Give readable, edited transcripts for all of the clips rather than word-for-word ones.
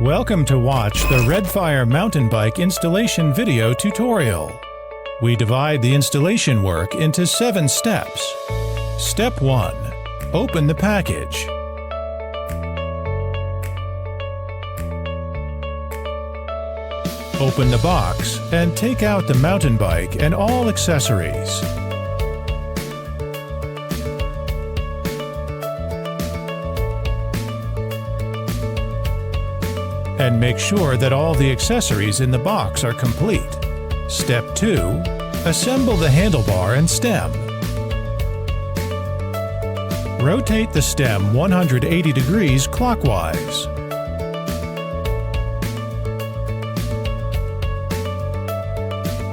Welcome to watch the Redfire mountain bike installation video tutorial. We divide the installation work into 7 steps. Step 1. Open the package. Open the box and take out the mountain bike and all accessories. And make sure that all the accessories in the box are complete. Step 2. Assemble the handlebar and stem. Rotate the stem 180 degrees clockwise.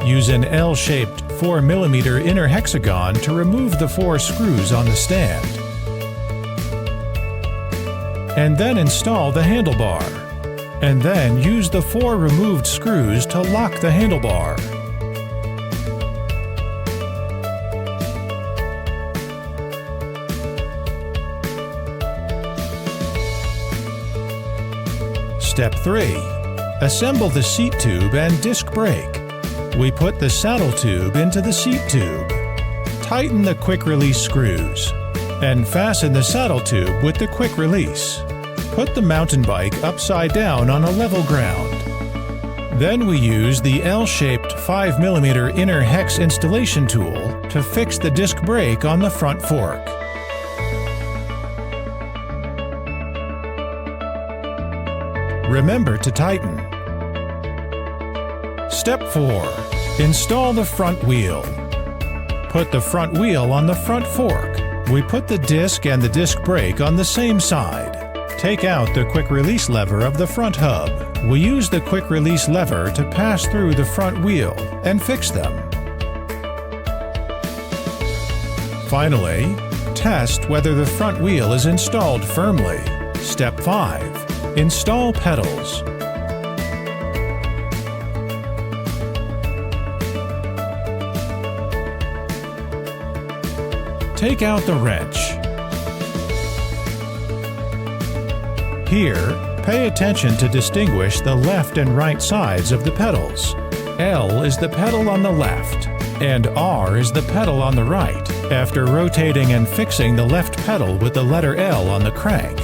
Use an L-shaped 4mm inner hexagon to remove the 4 screws on the stand. And then install the handlebar. And then use the 4 removed screws to lock the handlebar. Step 3. Assemble the seat tube and disc brake. We put the saddle tube into the seat tube. Tighten the quick release screws and fasten the saddle tube with the quick release. Put the mountain bike upside down on a level ground. Then we use the L-shaped 5mm inner hex installation tool to fix the disc brake on the front fork. Remember to tighten. Step 4. Install the front wheel. Put the front wheel on the front fork. We put the disc and the disc brake on the same side. Take out the quick release lever of the front hub. We use the quick release lever to pass through the front wheel and fix them. Finally, test whether the front wheel is installed firmly. Step 5. Install pedals. Take out the wrench. Here, pay attention to distinguish the left and right sides of the pedals. L is the pedal on the left, and R is the pedal on the right, after rotating and fixing the left pedal with the letter L on the crank.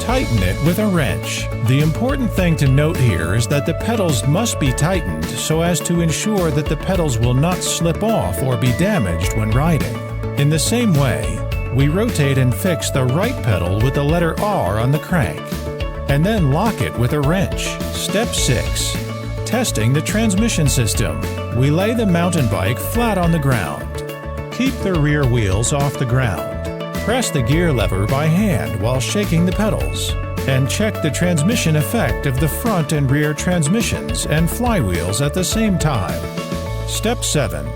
Tighten it with a wrench. The important thing to note here is that the pedals must be tightened so as to ensure that the pedals will not slip off or be damaged when riding. In the same way, we rotate and fix the right pedal with the letter R on the crank, and then lock it with a wrench. Step 6. Testing the transmission system. We lay the mountain bike flat on the ground. Keep the rear wheels off the ground. Press the gear lever by hand while shaking the pedals, and check the transmission effect of the front and rear transmissions and flywheels at the same time. Step 7.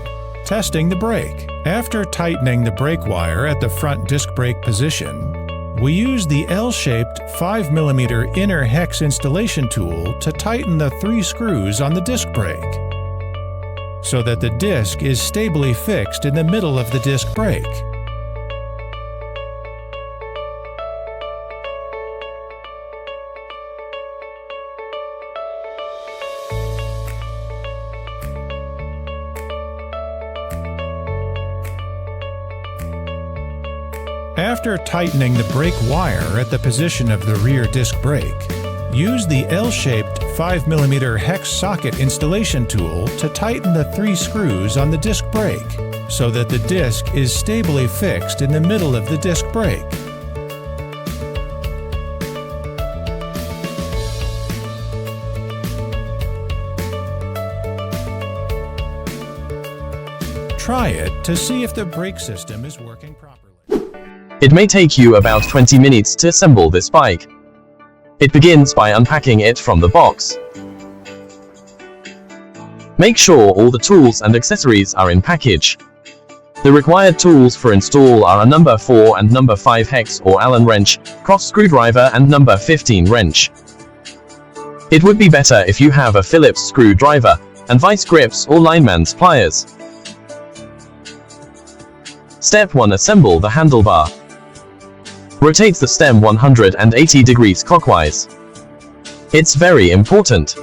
Testing the brake. After tightening the brake wire at the front disc brake position, we use the L-shaped 5mm inner hex installation tool to tighten the 3 screws on the disc brake, so that the disc is stably fixed in the middle of the disc brake. After tightening the brake wire at the position of the rear disc brake, use the L-shaped 5mm hex socket installation tool to tighten the 3 screws on the disc brake, so that the disc is stably fixed in the middle of the disc brake. Try it to see if the brake system is working properly. It may take you about 20 minutes to assemble this bike. It begins by unpacking it from the box. Make sure all the tools and accessories are in package. The required tools for install are a number 4 and number 5 hex or Allen wrench, cross screwdriver and number 15 wrench. It would be better if you have a Phillips screwdriver and vice grips or lineman's pliers. Step 1. Assemble the handlebar. Rotate the stem 180 degrees clockwise. It's very important,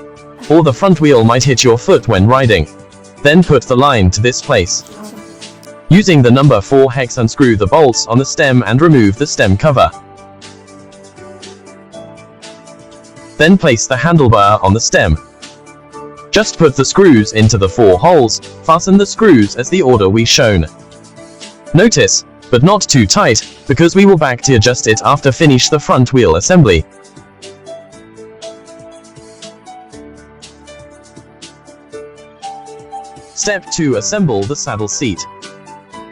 or the front wheel might hit your foot when riding. Then put the line to this place. Using the number 4 hex, unscrew the bolts on the stem and remove the stem cover. Then place the handlebar on the stem. Just put the screws into the 4 holes, fasten the screws as the order we shown. Notice, but not too tight, because we will back to adjust it after finish the front wheel assembly. Step 2. Assemble the saddle seat.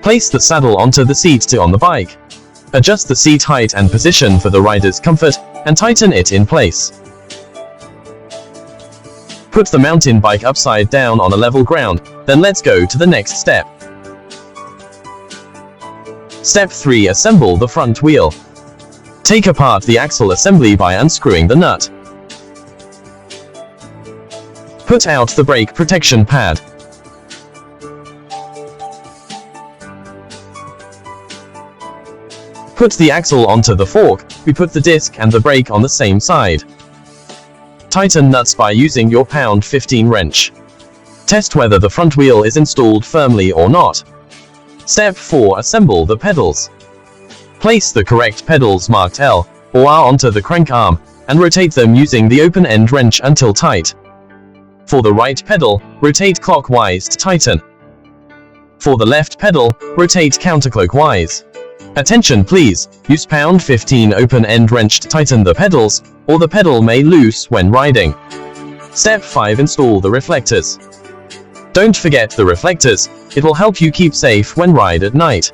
Place the saddle onto the seat on the bike. Adjust the seat height and position for the rider's comfort, and tighten it in place. Put the mountain bike upside down on a level ground, then let's go to the next step. Step 3. Assemble the front wheel. Take apart the axle assembly by unscrewing the nut. Put out the brake protection pad. Put the axle onto the fork. We put the disc and the brake on the same side. Tighten nuts by using your pound 15 wrench. Test whether the front wheel is installed firmly or not. Step 4. Assemble the pedals. Place the correct pedals marked L or R onto the crank arm, and rotate them using the open-end wrench until tight. For the right pedal, rotate clockwise to tighten. For the left pedal, rotate counterclockwise. Attention please, use pound 15 open-end wrench to tighten the pedals, or the pedal may loose when riding. Step 5. Install the reflectors. Don't forget the reflectors, it will help you keep safe when ride at night.